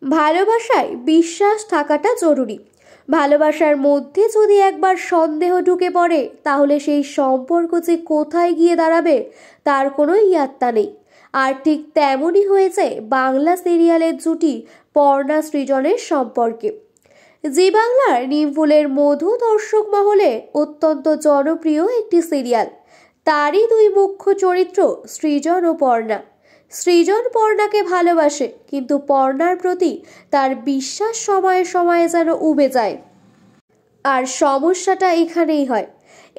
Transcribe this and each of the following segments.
ভালোবাসায় বিশ্বাস থাকাটা জরুরি। ভালোবাসার মধ্যে যদি একবার সন্দেহ ঢুকে পড়ে, তাহলে সেই সম্পর্ক যে কোথায় গিয়ে দাঁড়াবে তার কোনো ইয়াত্তা নেই। আর ঠিক তেমনই হয়েছে বাংলা সিরিয়ালের জুটি পর্ণা সৃজনের সম্পর্কে। জি বাংলার নিমফুলের মধু দর্শক মহলে অত্যন্ত জনপ্রিয় একটি সিরিয়াল। তারই দুই মুখ্য চরিত্র সৃজন ও পর্ণা। সৃজন পর্ণাকে ভালোবাসে, কিন্তু পর্ণার প্রতি তার বিশ্বাস সময়ে সময়ে যেন উবে যায়। আর সমস্যাটা এখানেই হয়।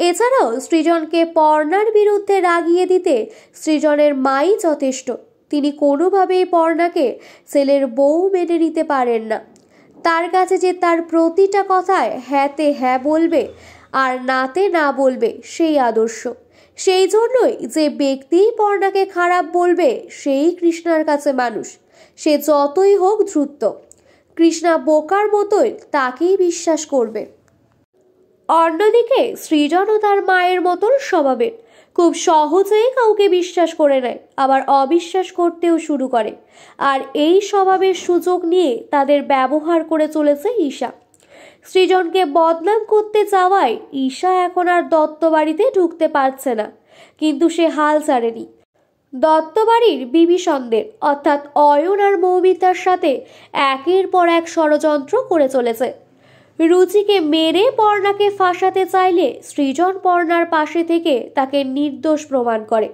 এছাড়াও সৃজনকে পর্ণার বিরুদ্ধে রাগিয়ে দিতে সৃজনের মাই যথেষ্ট। তিনি কোনোভাবেই পর্ণাকে ছেলের বউ মেনে নিতে পারেন না। তার কাছে যে তার প্রতিটা কথায় হ্যাঁতে হ্যাঁ বলবে আর নাতে না বলবে সেই আদর্শ। সেই জন্যই যে ব্যক্তি পর্ণাকে খারাপ বলবে সেই কৃষ্ণার কাছে মানুষ। সে যতই হোক ধূর্ত, কৃষ্ণা বোকার মতোই তাকেই বিশ্বাস করবে। অন্যদিকে সৃজনও তার মায়ের মতন স্বভাবের, খুব সহজেই কাউকে বিশ্বাস করে নেয়, আবার অবিশ্বাস করতেও শুরু করে। আর এই স্বভাবের সুযোগ নিয়ে তাদের ব্যবহার করে চলেছে ঈশা। সৃজনকে বদনাম করতে চাওয়ায় ঈশা এখন আর দত্ত বাড়িতে ঢুকতে পারছে না, কিন্তু সে হাল ছাড়েনি। দত্ত বাড়ির বিভীষণদের অর্থাৎ অয়ন আর মৌমিতার সাথে একের পর এক ষড়যন্ত্র করে চলেছে। রুচিকে মেরে পর্ণাকে ফাঁসাতে চাইলে সৃজন পর্ণার পাশে থেকে তাকে নির্দোষ প্রমাণ করে,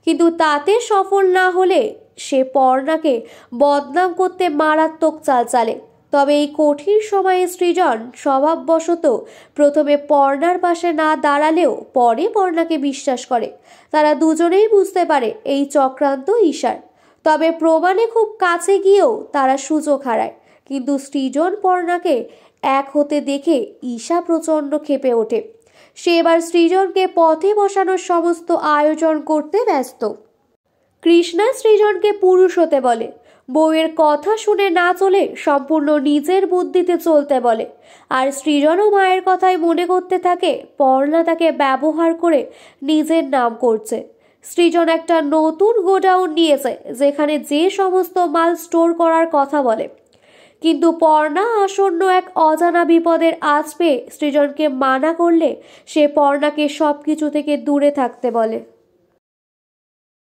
কিন্তু তাতে সফল না হলে সে পর্ণাকে বদনাম করতে মারাত্মক চাল চালে। তবে এই কঠিন সময়ে সৃজন স্বভাববশত প্রথমে পর্ণার পাশে না দাঁড়ালেও পরে পর্ণাকে বিশ্বাস করে। তারা দুজনেই বুঝতে পারে এই চক্রান্ত ঈশার। তবে প্রমাণে খুব কাছে গিয়েও তারা সুযোগ হারায়। কিন্তু সৃজন পর্ণাকে এক হতে দেখে ঈশা প্রচণ্ড ক্ষেপে ওঠে। সে এবার সৃজনকে পথে বসানোর সমস্ত আয়োজন করতে ব্যস্ত। কৃষ্ণা সৃজনকে পুরুষ হতে বলে, বউয়ের কথা শুনে না চলে সম্পূর্ণ নিজের বুদ্ধিতে চলতে বলে। আর সৃজনও মায়ের কথাই মনে করতে থাকে পর্ণা তাকে ব্যবহার করে নিজের নাম করছে। সৃজন একটা নতুন গোডাউন নিয়েছে যেখানে যে সমস্ত মাল স্টোর করার কথা বলে, কিন্তু পর্ণা আসন্ন এক অজানা বিপদের আঁচ পেয়ে সৃজনকে মানা করলে সে পর্ণাকে সবকিছু থেকে দূরে থাকতে বলে।